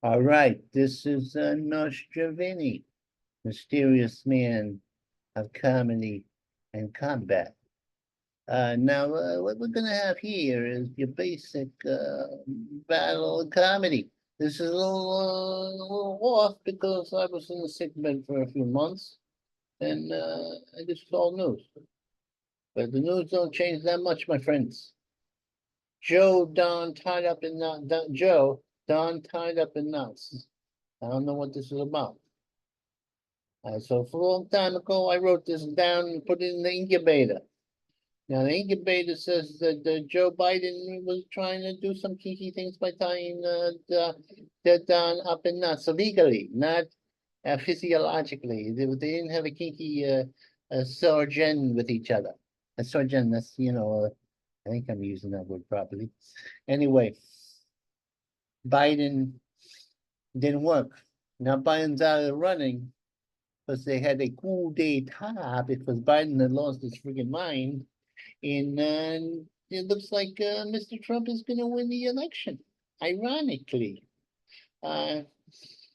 All right, this is Nostravini, mysterious man of comedy and combat. Now, what we're gonna have here is your basic battle of comedy. This is a little off because I was in the sick bed for a few months, and I just saw news. But the news don't change that much, my friends. Joe Don tied up in Joe Don tied up in knots. I don't know what this is about. So for a long time ago, I wrote this down and put it in the incubator. Now the incubator says that Joe Biden was trying to do some kinky things by tying the down up in nuts illegally, not physiologically. They didn't have a kinky sojourn with each other. A sojourn, that's I think I'm using that word properly. Anyway, Biden didn't work. Now Biden's out of the running because they had a coup d'etat because Biden had lost his freaking mind. And it looks like Mr. Trump is going to win the election, ironically. Uh,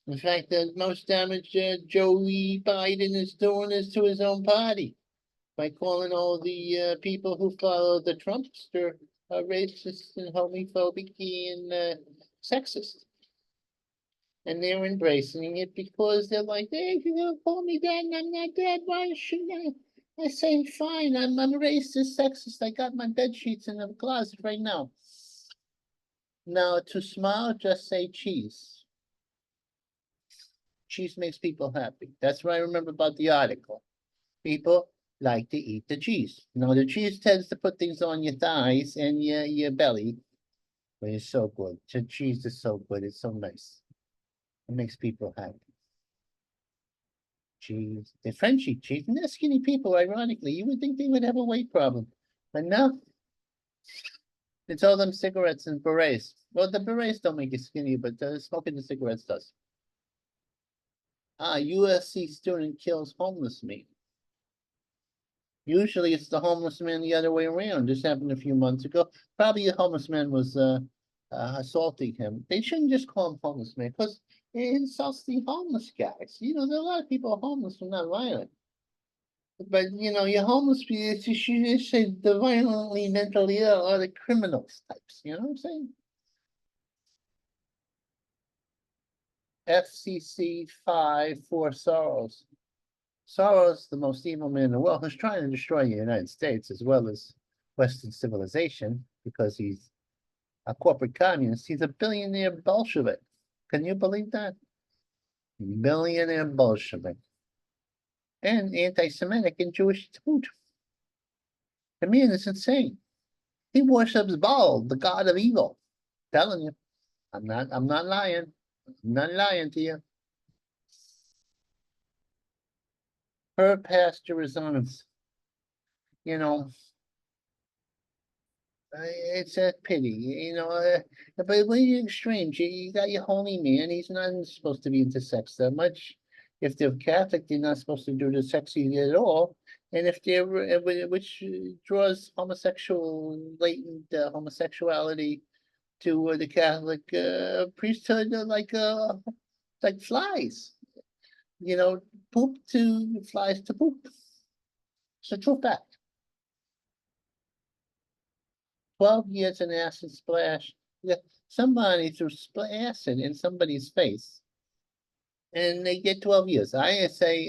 in fact, the most damage Joey Biden is doing is to his own party by calling all the people who follow the Trumpster racist and homophobic and sexist. And they're embracing it because they're like, hey, if you're gonna call me that and I'm not that, why shouldn't I say, fine, I'm racist, sexist. I got my bed sheets in the closet right now. Now, to smile, just say cheese. Cheese makes people happy. That's what I remember about the article. People like to eat the cheese. Now, the cheese tends to put things on your thighs and your belly, but it's so good. The cheese is so good. It's so nice. It makes people happy. Cheese. The French eat cheese, and they're skinny people, ironically. You would think they would have a weight problem. But no, it's all them cigarettes and berets. Well, the berets don't make you skinny, but smoking the cigarettes does. USC student kills homeless man. Usually it's the homeless man the other way around. This happened a few months ago. Probably a homeless man was assaulting him. They shouldn't just call him homeless man because it insults the homeless guys. You know, there are a lot of people homeless who are not violent. But you're homeless. You should say the violently mentally ill or the criminals types. You know what I'm saying? FCC 5 for Soros. Soros, the most evil man in the world, is trying to destroy the United States as well as Western civilization because he's a corporate communist. He's a billionaire Bolshevik. Can you believe that? Billionaire Bolshevik. And anti-Semitic and Jewish food. The man is insane. He worships Baal, the god of evil. Telling you. I'm not lying. I'm not lying to you. Her pastor resigns. You know, it's a pity, but when you're extremes, you got your holy man. He's not supposed to be into sex that much. If they're Catholic, they're not supposed to do the sexy at all. And if they're, which draws latent homosexuality to the Catholic priesthood, like flies. Poop to flies to poop. It's a true fact. 12 years in acid splash. Yeah, somebody threw acid in somebody's face and they get 12 years. I say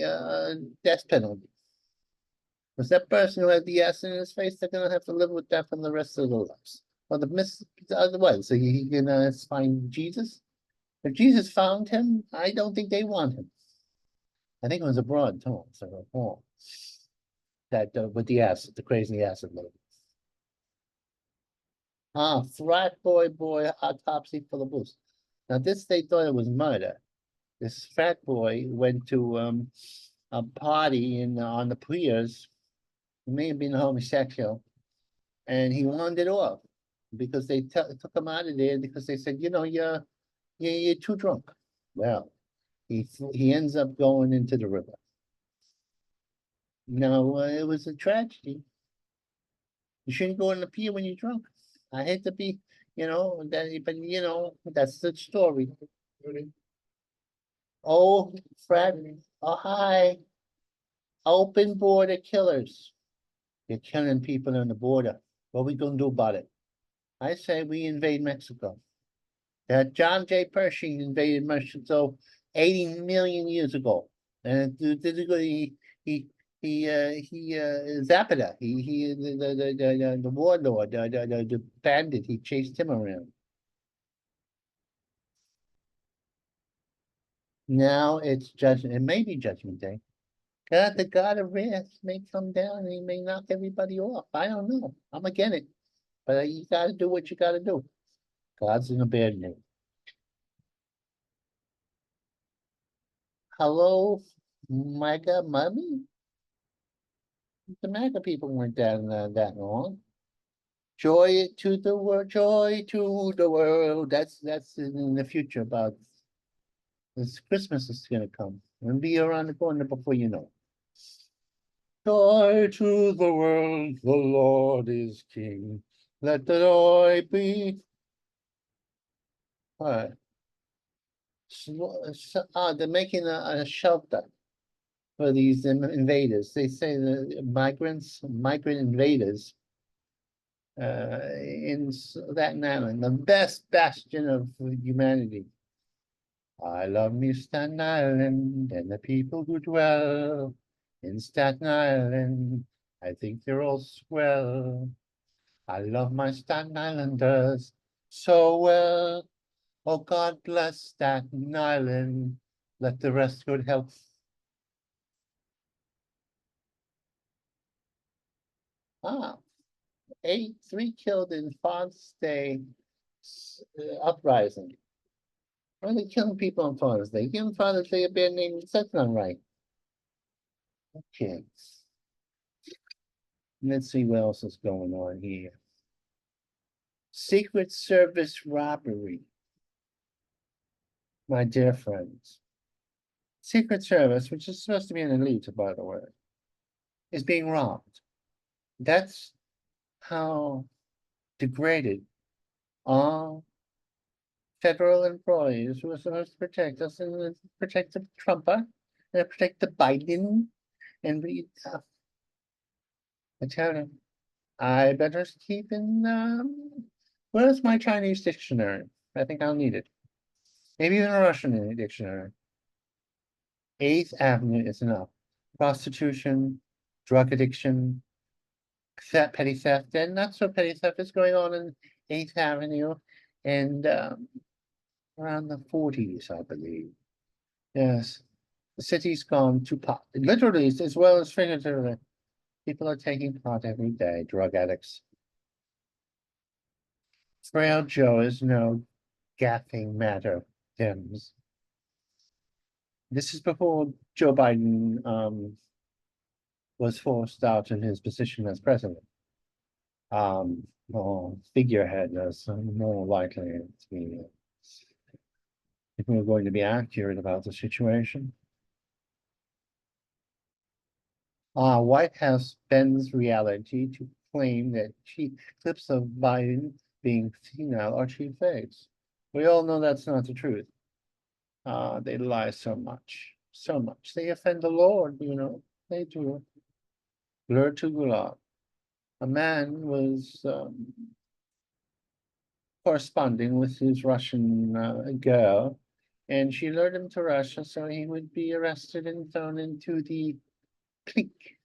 death penalty. Because that person who had the acid in his face, they're going to have to live with that for the rest of their lives. Or the other way. So he can find Jesus. If Jesus found him, I don't think they want him. I think it was abroad, too. So, that with the acid, the crazy acid level. Frat boy autopsy for the boost. Now this they thought it was murder. This frat boy went to a party on the piers. He may have been homosexual, and he wandered off because they took him out of there because they said, you're too drunk. Well, he ends up going into the river. No, it was a tragedy. You shouldn't go in the pier when you're drunk. I hate to be, that, but that's the story. Oh, Fred, oh, hi. Open border killers. They're killing people on the border. What we gonna do about it? I say we invade Mexico. That John J. Pershing invaded Mexico 80 million years ago. And he Zapata, the warlord, the bandit, he chased him around. Now it's judgment, it may be judgment day. God, the God of wrath may come down and he may knock everybody off. I don't know. I'm against it. But you gotta do what you gotta do. God's in a bad mood. Hello, MAGA mummy? The MAGA people weren't down that long. Joy to the world, joy to the world. That's in the future about this Christmas is gonna come and be around the corner before you know. Joy to the world, the Lord is King. Let the joy be. All right. They're making a shelter for these invaders. They say the migrant invaders, in Staten Island, the best bastion of humanity. I love me Staten Island and the people who dwell in Staten Island. I think they're all swell. I love my Staten Islanders so well. Oh, God bless Staten Island. Let the rest good health. Ah, three killed in Father's Day uprising. Why are they killing people on Father's Day? Giving Father's Day a bad name, that's not right. Okay. Let's see what else is going on here. Secret Service robbery. My dear friends. Secret Service, which is supposed to be an elite, by the way, is being robbed. That's how degraded all federal employees who are supposed to protect us and protect the Trumper and protect the Biden and we I tell you, I better keep in where's my Chinese dictionary? I think I'll need it. Maybe even a Russian dictionary. Eighth Avenue is enough. Prostitution, drug addiction, petty theft, and not so petty theft is going on in Eighth Avenue and around the 40s, I believe. Yes. The city's gone to pot, literally as well as figuratively. People are taking pot every day, drug addicts. Frail Joe is no gaffing matter, Tim's. This is before Joe Biden was forced out in his position as president. Well, figurehead is more likely to be, if we're going to be accurate about the situation. White House bends reality to claim that clips of Biden being senile are cheap fakes. We all know that's not the truth. They lie so much, so much. They offend the Lord, you know. They do. Blur to Gulag. A man was corresponding with his Russian girl, and she lured him to Russia so he would be arrested and thrown into the clique.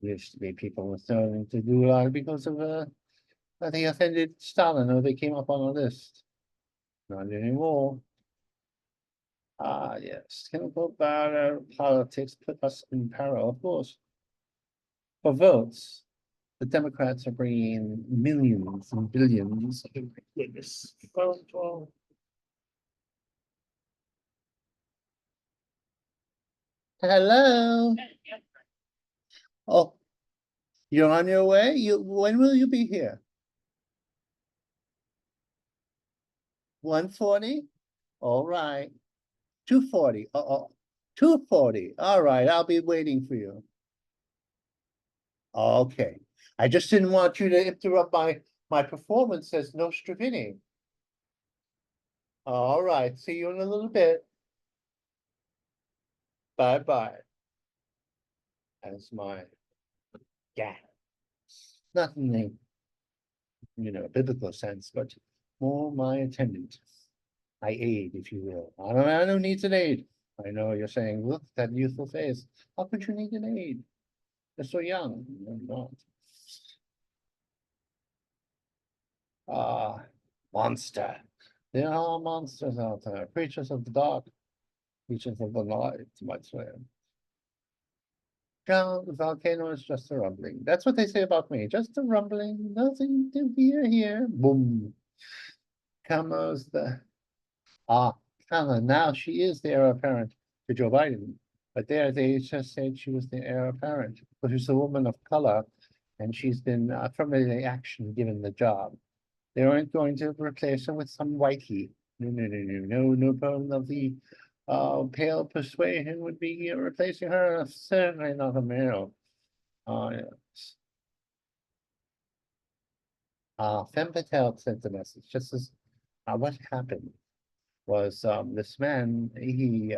Used to be people were thrown into Gulag because of they offended Stalin or they came up on a list. Not anymore. Yes, chemical battle politics put us in peril, of course. For votes, the Democrats are bringing in millions and billions. Oh my goodness. Hello. Oh, you're on your way? When will you be here? 1:40? All right. 2:40. 2:40. All right, I'll be waiting for you. Okay. I just didn't want you to interrupt my performance as Nostrovini. All right, see you in a little bit. Bye-bye. As my cat. Nothing in, biblical sense, but more my attendant. I aid, if you will. I don't need an aid. I know you're saying, look, that youthful face. How could you need an aid? You're so young. You're not. Ah, monster. There are monsters out there, creatures of the dark, creatures of the light, my friend. No, the volcano is just a rumbling. That's what they say about me. Just a rumbling, nothing to fear here. Boom. Comes the ah, now she is the heir apparent to Joe Biden. But there they just said she was the heir apparent because she's a woman of color and she's been affirmative action given the job. They aren't going to replace her with some whitey. No problem of the pale persuasion would be replacing her. Certainly not a male. Yes. Femme Patel sent the message. Just as what happened was this man he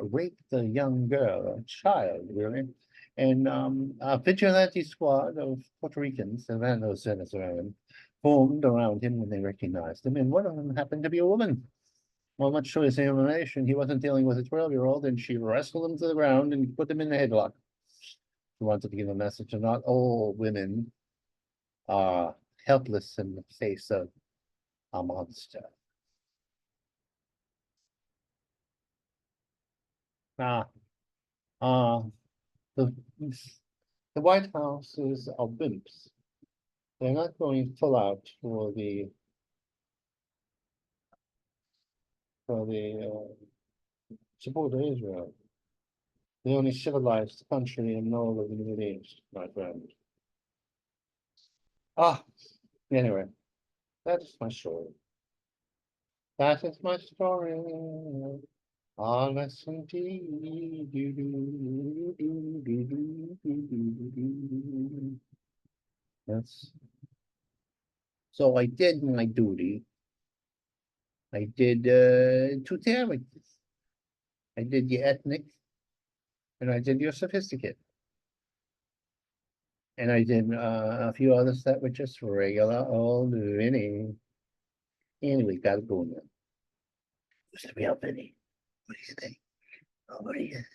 raped a young girl, a child really, and a vigilante squad of Puerto Ricans and those Venezuelans formed around him when they recognized him, and one of them happened to be a woman. Well, much to his humiliation, he wasn't dealing with a 12-year-old, and she wrestled him to the ground and put him in the headlock. He wanted to give a message that not all women are helpless in the face of a monster. Ah, ah, the the White House is a wimps. They're not going full out for the support of Israel. The only civilized country in all of the Middle East, my friend. Ah, anyway, that is my story. That is my story. Honest indeed. Yes. So I did my duty. I did two damages. I did your ethnic and I did your sophisticate. And I did a few others that were just regular old Vinny. Anyway, gotta go now. Who's the real Vinny? What do you think? Oh, what do you think?